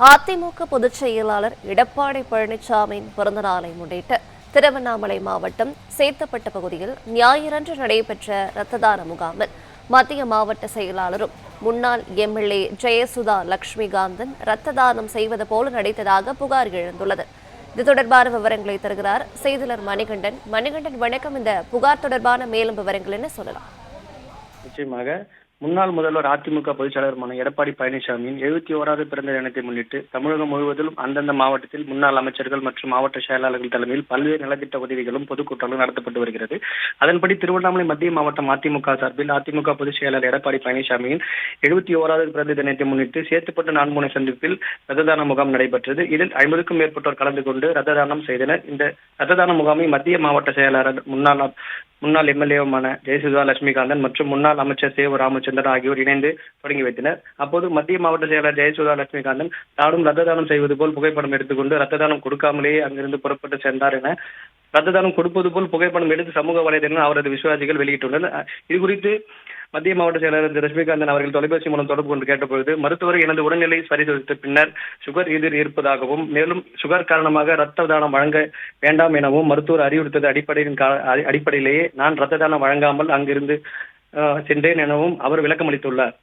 அதிமுக பொதுச் செயலாளர் எடப்பாடி பழனிசாமியின் பிறந்தநாளை முன்னிட்டு திருவண்ணாமலை மாவட்டம் சேத்தப்பட்ட பகுதியில் ஞாயிறன்று நடைபெற்ற இரத்த தான முகாமில் மத்திய மாவட்ட செயலாளரும் முன்னாள் எம்எல்ஏ ஜெயசுதா லட்சுமிகாந்தன் இரத்த தானம் செய்வது போல நடித்ததாக புகார் எழுந்துள்ளது. இது தொடர்பான விவரங்களை தருகிறார் செய்தியாளர் மணிகண்டன். மணிகண்டன், வணக்கம். இந்த புகார் தொடர்பான மேலும் விவரங்கள் என்ன சொல்லலாம்? நிச்சயமாக முன்னாள் முதல்வர் அதிமுக பொதுச் செயலாளருமான எடப்பாடி பழனிசாமியின் 71வது பிறந்த தினத்தை முன்னிட்டு தமிழகம் முழுவதிலும் அந்தந்த மாவட்டத்தில் முன்னாள் அமைச்சர்கள் மற்றும் மாவட்ட செயலாளர்கள் தலைமையில் பல்வேறு நலத்திட்ட உதவிகளும் பொதுக்கூட்டங்களும் நடத்தப்பட்டு வருகிறது. அதன்படி திருவண்ணாமலை மத்திய மாவட்டம் அதிமுக சார்பில் அதிமுக பொதுச் செயலாளர் எடப்பாடி பழனிசாமியின் 71வது பிறந்த தினத்தை முன்னிட்டு சேத்துப்பட்டு 4 முனை சந்திப்பில் ரத்த தான முகாம் நடைபெற்றது. இதில் 50க்கும் மேற்பட்டோர் கலந்து கொண்டு ரத்த தானம் செய்தனர். இந்த ரத்த தான முகாமை மத்திய மாவட்ட செயலாளர் முன்னாள் எம்எல்ஏவுமான ஜெயசுதா லட்சுமிகாந்தன் மற்றும் முன்னாள் அமைச்சர் சேவூர் ராமச்சந்திரன் ஆகியோர் இணைந்து தொடங்கி வைத்தனர். அப்போது மத்திய மாவட்ட செயலாளர் ஜெயசுதா லட்சுமிகாந்தன் தானும் ரத்த தானம் செய்வது போல் புகைப்படம் எடுத்துக்கொண்டு ரத்த தானம் கொடுக்காமலேயே அங்கிருந்து புறப்பட்டு சென்றார் என ரத்த தானம் கொடுப்பது போல் புகைப்படம் எடுத்து சமூக வலைதளங்கள் அவரது விசுவாசிகள் வெளியிட்டுள்ளனர். இது குறித்து மத்திய மாவட்ட செயலாளர் லட்சுமிகாந்தன் அவர்கள் தொலைபேசி மூலம் தொடர்பு கொண்டு கேட்டபொழுது, மருத்துவர் எனது உடல்நிலை பரிசோதித்த பின்னர் சுகர் எதிர் இருப்பதாகவும் மேலும் சுகர் காரணமாக ரத்த தானம் வழங்க வேண்டாம் எனவும் மருத்துவர் அறிவுறுத்தது அடிப்படையிலேயே நான் ரத்த தானம் வழங்காமல் அங்கிருந்து சென்றேன் எனவும் அவர் விளக்கம் அளித்துள்ளார்.